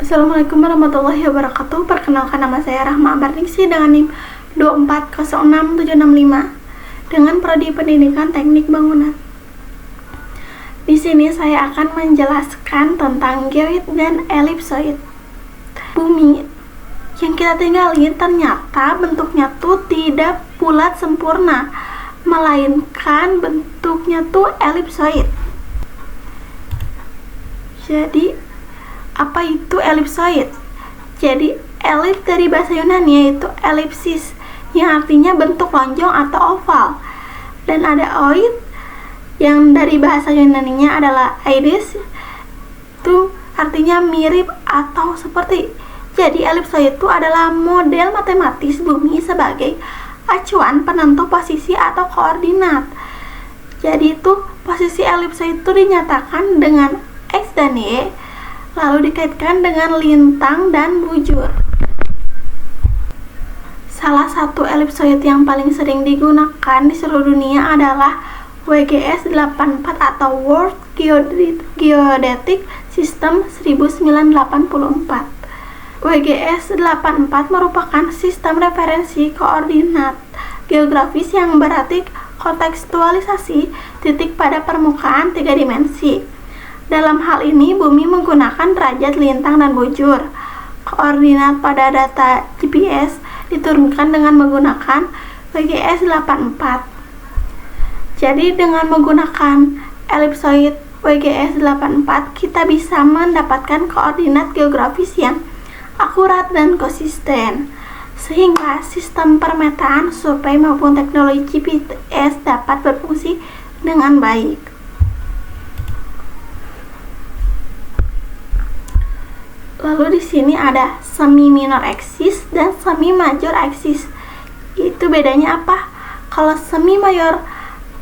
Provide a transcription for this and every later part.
Assalamualaikum warahmatullahi wabarakatuh. Perkenalkan, nama saya Rahma Abarningsi dengan NIM 2406765 dengan Prodi Pendidikan Teknik Bangunan. Di sini saya akan menjelaskan tentang geoid dan elipsoid. Bumi yang kita tinggali ternyata bentuknya tuh tidak bulat sempurna, melainkan bentuknya tuh elipsoid. Jadi, apa itu elipsoid? Jadi, elips dari bahasa Yunani yaitu elipsis, yang artinya bentuk lonjong atau oval. Dan ada oid, yang dari bahasa Yunaninya adalah eidos, itu artinya mirip atau seperti. Jadi, elipsoid itu adalah model matematis bumi sebagai acuan penentu posisi atau koordinat. Jadi itu posisi elipsoid itu dinyatakan dengan X dan Y, lalu dikaitkan dengan lintang dan bujur. Salah satu elipsoid yang paling sering digunakan di seluruh dunia adalah WGS 84 atau World Geodetic System 1984. WGS 84 merupakan sistem referensi koordinat geografis yang berarti kontekstualisasi titik pada permukaan 3 dimensi. Dalam hal ini, bumi menggunakan derajat, lintang, dan bujur. Koordinat pada data GPS diturunkan dengan menggunakan WGS 84. Jadi, dengan menggunakan elipsoid WGS 84, kita bisa mendapatkan koordinat geografis yang akurat dan konsisten, sehingga sistem permetaan, survei maupun teknologi GPS dapat berfungsi dengan baik. Lalu di sini ada semi minor axis dan semi major axis. Itu bedanya apa? Kalau semi mayor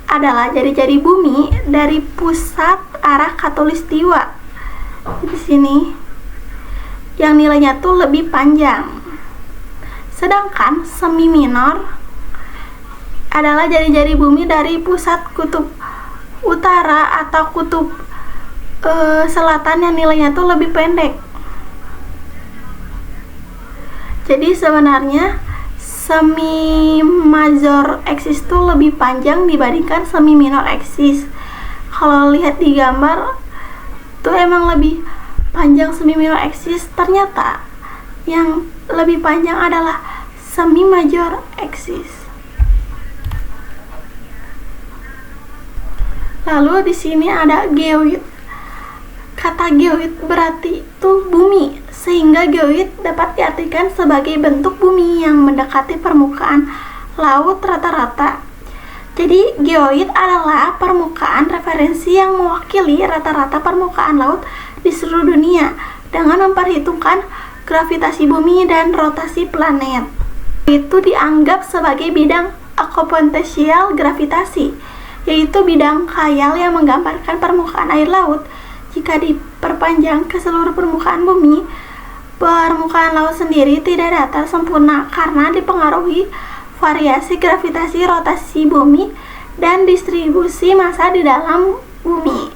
adalah jari-jari bumi dari pusat arah khatulistiwa. Di sini yang nilainya tuh lebih panjang. Sedangkan semi minor adalah jari-jari bumi dari pusat kutub utara atau kutub selatan yang nilainya tuh lebih pendek. Jadi sebenarnya semi major axis itu lebih panjang dibandingkan semi minor axis. Kalau lihat di gambar tuh emang lebih panjang semi minor axis, ternyata yang lebih panjang adalah semi major axis. Lalu di sini ada geoid. Kata geoid berarti itu bumi, sehingga geoid dapat diartikan sebagai bentuk bumi yang mendekati permukaan laut rata-rata. Jadi, geoid adalah permukaan referensi yang mewakili rata-rata permukaan laut di seluruh dunia dengan memperhitungkan gravitasi bumi dan rotasi planet. Itu dianggap sebagai bidang akupunksial gravitasi, yaitu bidang khayal yang menggambarkan permukaan air laut. Jika diperpanjang ke seluruh permukaan bumi, permukaan laut sendiri tidak datar sempurna karena dipengaruhi variasi gravitasi rotasi bumi dan distribusi massa di dalam bumi.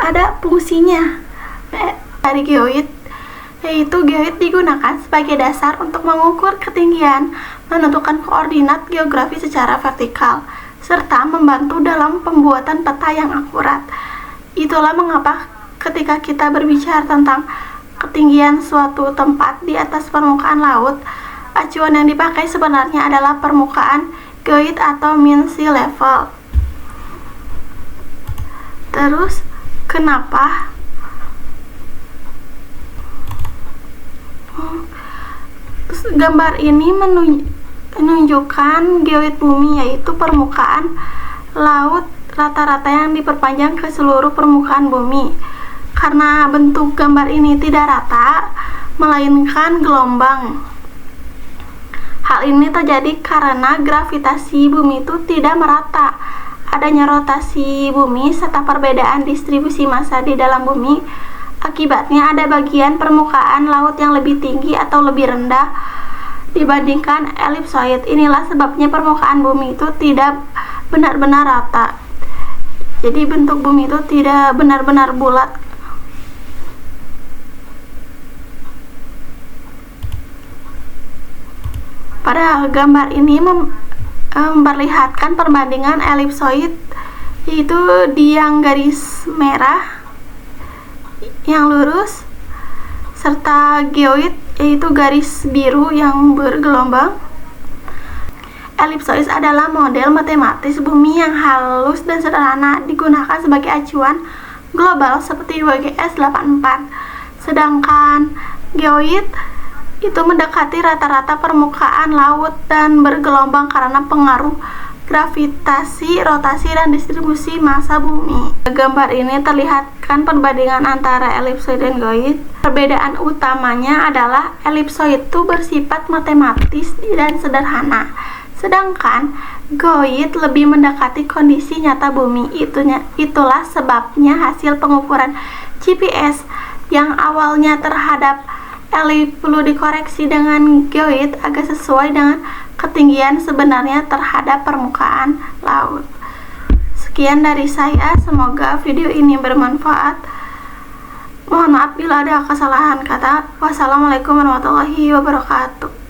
Ada fungsinya dari geoid, yaitu geoid digunakan sebagai dasar untuk mengukur ketinggian, menentukan koordinat geografi secara vertikal, serta membantu dalam pembuatan peta yang akurat. Itulah mengapa ketika kita berbicara tentang ketinggian suatu tempat di atas permukaan laut, acuan yang dipakai sebenarnya adalah permukaan geoid atau mean sea level. Terus, kenapa? Gambar ini menunjukkan geoid bumi, yaitu permukaan laut rata-rata yang diperpanjang ke seluruh permukaan bumi. Karena bentuk gambar ini tidak rata, melainkan gelombang. Hal ini terjadi karena gravitasi bumi itu tidak merata. Adanya rotasi bumi serta perbedaan distribusi massa di dalam bumi. Akibatnya ada bagian permukaan laut yang lebih tinggi atau lebih rendah dibandingkan elipsoid. Inilah sebabnya permukaan bumi itu tidak benar-benar rata. Jadi bentuk bumi itu tidak benar-benar bulat. Pada gambar ini memperlihatkan perbandingan elipsoid, yaitu di yang garis merah yang lurus, serta geoid yaitu garis biru yang bergelombang. Elipsoid adalah model matematis bumi yang halus dan sederhana, digunakan sebagai acuan global seperti WGS 84. Sedangkan geoid itu mendekati rata-rata permukaan laut dan bergelombang karena pengaruh gravitasi, rotasi, dan distribusi massa bumi. Gambar ini terlihatkan perbandingan antara elipsoid dan geoid. Perbedaan utamanya adalah elipsoid itu bersifat matematis dan sederhana, sedangkan geoid lebih mendekati kondisi nyata bumi. Itulah sebabnya hasil pengukuran GPS yang awalnya terhadap elip perlu dikoreksi dengan geoid agar sesuai dengan ketinggian sebenarnya terhadap permukaan laut. Sekian dari saya, semoga video ini bermanfaat. Mohon maaf bila ada kesalahan kata. Wassalamualaikum warahmatullahi wabarakatuh.